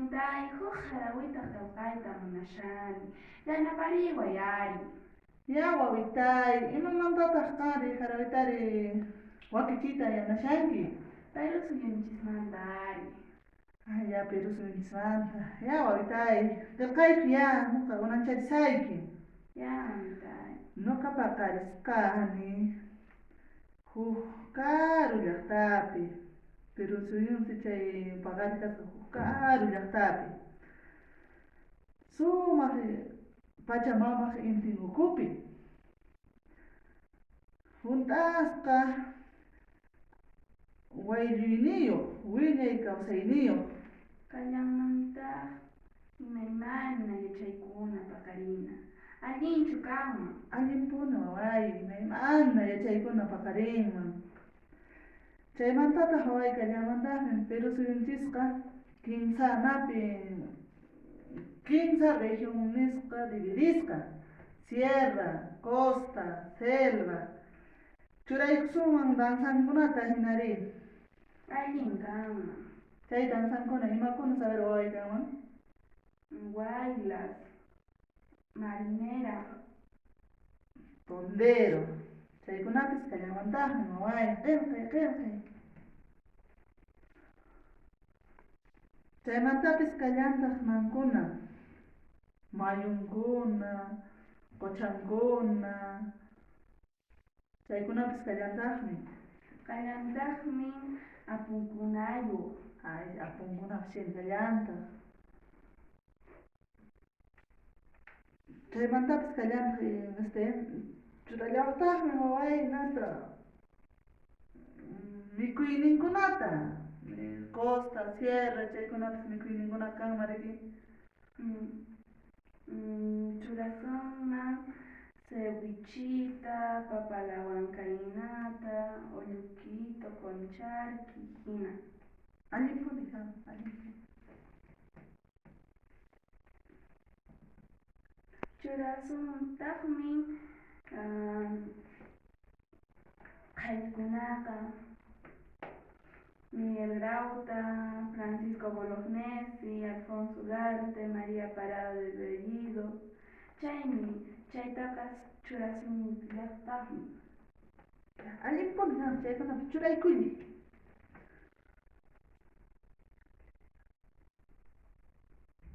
Taytay, huk harawita qillqayta munashani. Yanapariwayari. Ya wawitay, imamantataq qari harawitari wakichita yanashanki. Pero suyunchismantari. Ya pero suyunchismanta. Ya wawitay, qillqayku ya, nuqa unancharisayki. Ya mamitay. Nuqa paqarisqani huk karu llaqtapi, pero suyunsi chay paqarisqasqa huk karu llaqtapi. Sumaq Pachamama inti ukupi. Juntasqa waylluyniyoq, wiñay kawsayniyuq. Kallanmanta imaymana yachaykuna paqarina. Allinchu kanman. Allimpuna waway, imaymana yachaykuna paqarinman. Chaymantataq waway kallamantaqmi Perú suyunchisqa kimsa región nisqa dividisqa. Sierra, costa, selva. Churaykusunman danzankunata hinari. Allin kanman. Chay danzankuna imakuna saber waway kanman? Waylas, marinera, Tondero. Chaykunapis kallamantaqmi waway, qillqay. Chaymantapis kallantaq mankuna, mayunkuna, quchankuna, chaykunapis kallantaqmi. Kallantaqmi apunkunayuq. Ay, apunkunaqa shina kallantaq. Chaymantapis kallantaq churallawaqtaqmi waway nata mikuyninkunata, costa, sierra, chaykunapis mikuyninkunata kanman riki. Churasunman cevichita, papalawankaynata, olluquito, concharqui, hina. Allimpuni kanman, allimpuni. Churasuntaqmi qhaykunaqa Miguel Grauta, Francisco Bolognesi, Alfonso Ugarte, María Parado de Bellido. Chaytaqa churasunllaqtaqmi. Allimpuni kanman chaykunapis churaykulli.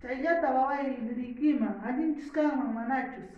Chayllata waway rikiman, allinchus kanman manachus.